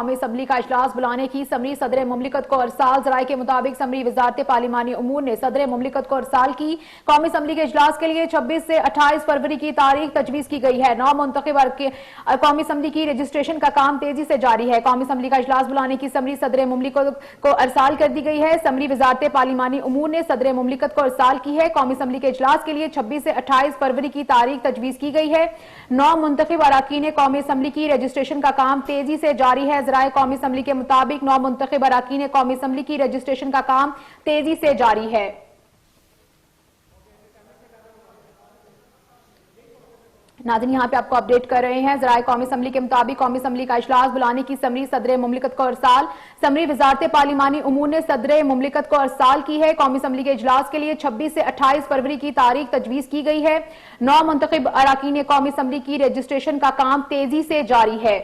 कौमी असम्बली का इजलास बुलाने की समरी सदर मुमलिकत को अरसाल। जराये के मुताबिक समरी वजारत पार्लिमानी उमूर ने सदर मुमलिकत को अरसाल की। कौमी असम्बली के इजलास के लिए 26 से 28 फरवरी की तारीख तजवीज की गई है। नौ मुंतखब कौमी असम्बली की रजिस्ट्रेशन का काम तेजी से जारी है। कौमी असम्बली का इजलास बुलाने की समरी सदर मुमलिकत को अरसाल कर दी गई है। समरी वजारत पार्लिमानी उमूर ने सदर मुमलिकत को अरसाल की है। कौमी असम्बली के इजलास के लिए 26 से 28 फरवरी की तारीख तजवीज की गई है। 9 मुंतखब अराकीन कौमी असम्बली की रजिस्ट्रेशन का काम तेजी से जारी है। जराये कौमी असम्बली के मुताबिक 9 मुंतखब अराकीन कौमी असम्बली की रजिस्ट्रेशन का काम तेजी से जारी है। नाज़रीन, यहाँ पे आपको अपडेट कर रहे हैं। जराये कौमी असम्बली के मुताबिक कौमी असम्बली का इजलास बुलाने की समरी सदर मुमलिकत को अरसाल। समरी वजारत पार्लिमानी उमूर ने सदर मुमलिकत को अरसाल की है। कौमी असम्बली के इजलास के लिए 26 से 28 फरवरी की तारीख तजवीज की गई है। 9 मुंतखब अराकीन कौमी असम्बली की रजिस्ट्रेशन का काम तेजी से जारी है।